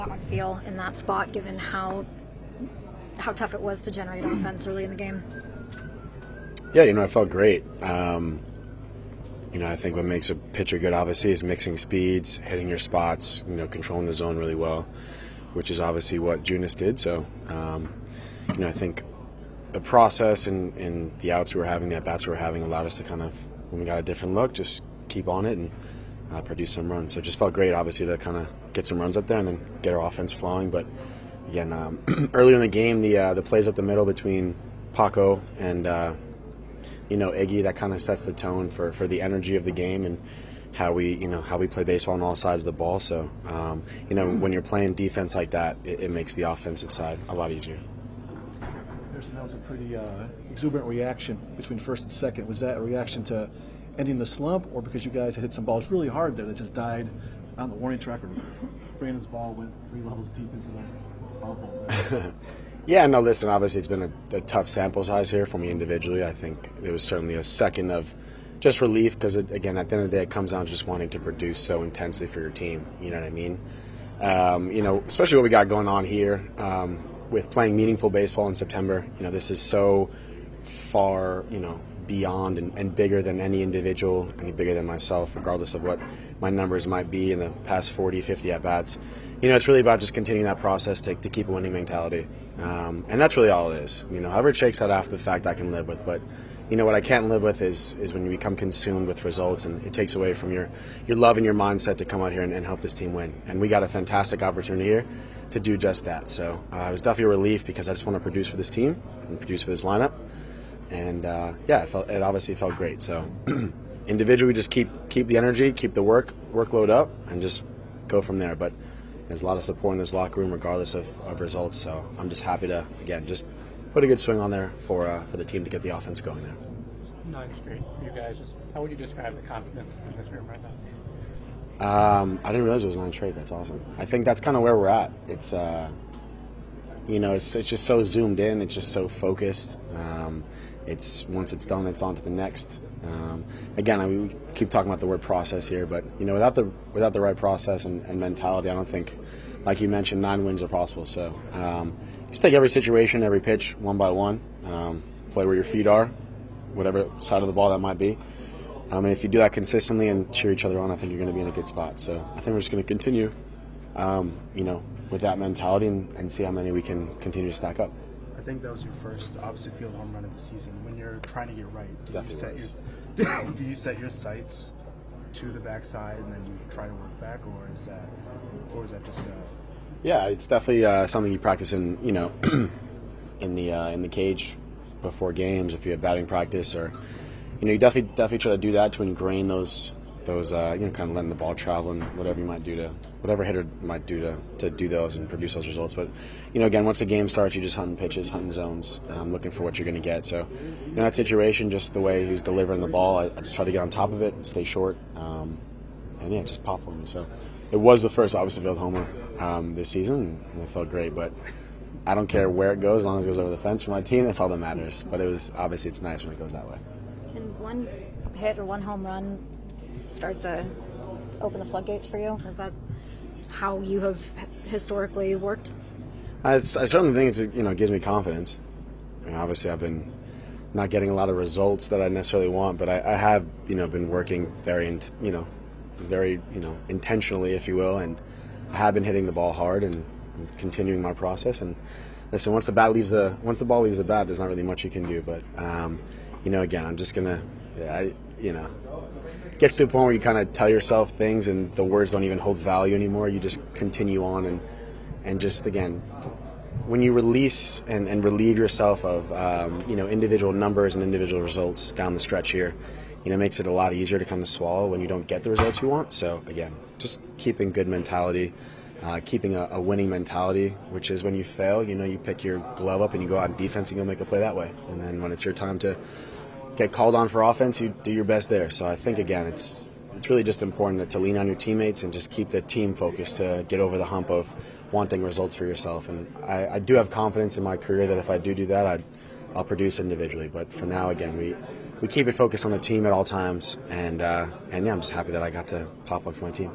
That one feel in that spot, given how tough it was to generate offense early in the game? Yeah, I felt great. I think what makes a pitcher good, obviously, is mixing speeds, hitting your spots, controlling the zone really well, which is obviously what Junis did. So, I think the process and the outs we were having, the at-bats we were having, allowed us to kind of, when we got a different look, just keep on it and produce some runs. So it just felt great, obviously, to kind of get some runs up there and then get our offense flowing. But, again, earlier in the game, the plays up the middle between Paco and Iggy, that kind of sets the tone for the energy of the game and how we play baseball on all sides of the ball. So, when you're playing defense like that, it makes the offensive side a lot easier. That was a pretty exuberant reaction between first and second. Was that a reaction to ending the slump, or because you guys had hit some balls really hard there that just died on the warning track, or Brandon's ball went 3 levels deep into the foul hole? Yeah, no, listen, obviously it's been a tough sample size here for me individually. I think it was certainly a second of just relief because, again, at the end of the day, it comes down to just wanting to produce so intensely for your team. You know what I mean? Especially what we got going on here with playing meaningful baseball in September. This is so far, beyond and bigger than any individual, any bigger than myself, regardless of what my numbers might be in the past 40, 50 at-bats. It's really about just continuing that process to keep a winning mentality. And that's really all it is. However it shakes out after the fact, I can live with. But, what I can't live with is when you become consumed with results and it takes away from your love and your mindset to come out here and help this team win. And we got a fantastic opportunity here to do just that. So it was definitely a relief because I just want to produce for this team and produce for this lineup. And, it obviously felt great. So individually, just keep the energy, keep the workload up, and just go from there. But there's a lot of support in this locker room regardless of results. So I'm just happy to, again, just put a good swing on there for the team to get the offense going there. 9 straight for you guys. Just how would you describe the confidence in this room right now? I didn't realize it was 9 straight. That's awesome. I think that's kind of where we're at. It's, it's just so zoomed in. It's just so focused. It's once it's done, it's on to the next. Again, we keep talking about the word process here, but without the right process and mentality, I don't think, like you mentioned, 9 wins are possible. So just take every situation, every pitch, one by one. Play where your feet are, whatever side of the ball that might be. And if you do that consistently and cheer each other on, I think you're going to be in a good spot. So I think we're just going to continue, with that mentality and see how many we can continue to stack up. I think that was your first, obviously, field home run of the season. When you're trying to get right, do you set your sights to the backside and then you try to work back, or is that just Yeah, it's definitely something you practice in, in the cage before games. If you have batting practice, or you definitely try to do that to ingrain those kind of letting the ball travel and whatever hitter might do to do those and produce those results. But again, once the game starts, you just hunting pitches, hunting zones, looking for what you're going to get. So in that situation, just the way he's delivering the ball, I just try to get on top of it, stay short, and just pop for him. So it was the first obviously field homer this season, and it felt great. But I don't care where it goes, as long as it goes over the fence for my team. That's all that matters. But it's nice when it goes that way. And one hit or one home run start to open the floodgates for you? Is that how you have historically worked? I certainly think it gives me confidence. Obviously, I've been not getting a lot of results that I necessarily want, but I have been working very intentionally, if you will, and I have been hitting the ball hard and continuing my process. And listen, once the ball leaves the bat, there's not really much you can do. But again, I'm just gonna gets to a point where you kind of tell yourself things and the words don't even hold value anymore. You just continue on and just, again, when you release and relieve yourself of individual numbers and individual results down the stretch here, it makes it a lot easier to kind of swallow when you don't get the results you want. So again, just keeping good mentality, keeping a winning mentality, which is when you fail, you pick your glove up and you go out on defense and you'll make a play that way. And then when it's your time to get called on for offense, you do your best there. So I think, again, it's really just important to lean on your teammates and just keep the team focused to get over the hump of wanting results for yourself. And I do have confidence in my career that if I do that, I'll produce individually. But for now, again, we keep it focused on the team at all times. And I'm just happy that I got to pop one for my team.